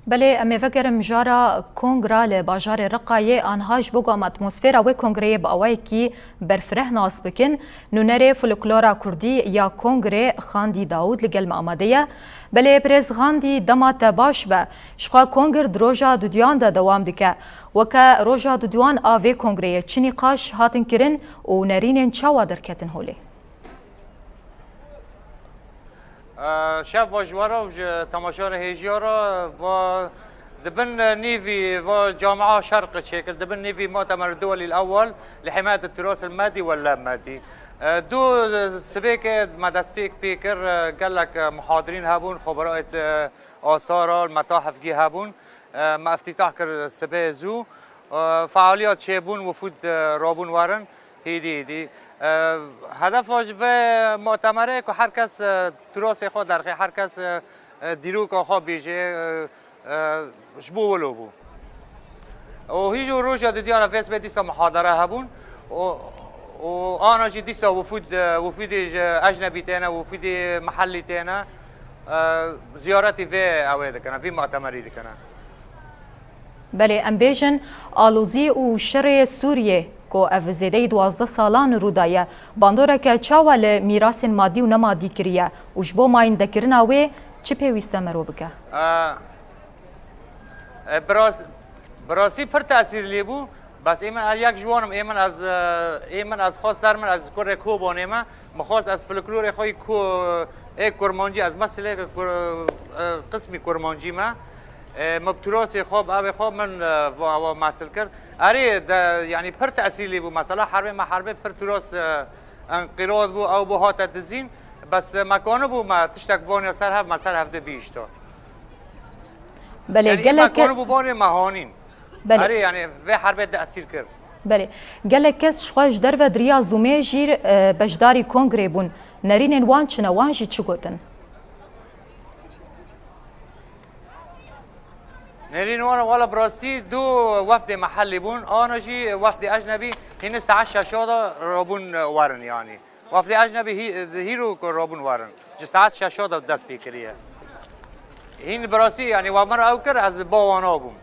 بله امی وگرم جارا کنگرا ل باجار رقایه آنهاش بگم اتمسفر و کنگره با اوای کی برفره ناس بکن نونره فولکلورا کردی یا کنگره خاندی داود لگل آماده بله پرز خاندی دمات باش به شخوا کنگر دروجا دودیان ده دوام دکه وکه روجا دودیان آوی کنگره چنی قاش هاتن کرن و نرینن چاوا درکتن هولی شب واجوارا و تماشا هیجیارا و دبن نيفي وجامعة شرق شكل دبن نيفي مؤتمر الدولي الأول لحماية التراث المادي واللامادي دو سبيك مدى سبيك بيكر قال لك محاضرين هابون خبراء آثار المتاحف جي هابون ما افتتاح كر سبي زو فعاليات شيبون وفود رابون وارن هيدي هدف واجب مؤتمره که هر کس تراث خود در هر کس دیرو که خواب بیجه جبو ولو بو و هیچ روزا دیدیانا فیس به دیسا محاضره هبون و آنا جی دیسا وفود اجنبی تینا وفود محلی تینا زیارتی في اوه دکنن في مؤتمری دکنن بله ام بیجن آلوزی و شر سوریه کو اف زیده 12 سالان رودایه باندوره که چاوا ل میراث مادی و نمادی کریه و جبو ماین دکرنا و چی پیوسته مرو بکه براسی پر تاثیر لیبو بس ایمن یک جوانم ایمن از خاص سر من از کره کو بانیمه مخواست از فلکلور خوی کو یک کرمانجی از مسئله قسمی کرمانجی ما مبتراس خواب آب خواب من و مسئله کرد اری یعنی پر تاثیر لیبو مثلا حرب ما حرب پر تراس انقراض بو او بو هات دزین بس مکانه بو ما تشتک بانی سر هف مثلا هفته بیشتر بله یعنی گله مکانه بو بانی مهانین بله اری یعنی و حرب تاثیر کرد بله گله کس شخواش در و دریا زومه جیر بجداری کنگره بون نرین وان چنه وان جی چی گوتن نرين وانا براسي دو وفد محلي بون انا جي وفد اجنبي هنا الساعه شاشاده رابون وارن يعني وفد اجنبي هيرو رابون وارن جي ساعات شاشاده دست بيكريه هين براسي يعني وامر اوكر از باوانا بون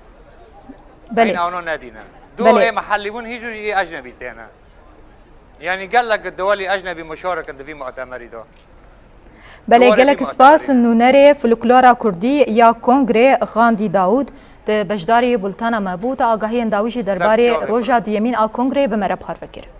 بله انا نادينا دو بله. محلي بون هيجو اجنبي تانا يعني قال لك الدولي اجنبي مشاركه في مؤتمر ده بله گلک سپاس نونره فولکلورا کردی یا کنگره خاندی داود ده بجداری بولتانا مبوط آگاهی انداویجی درباره روژا دیمین آ کنگره بمره بحر فکر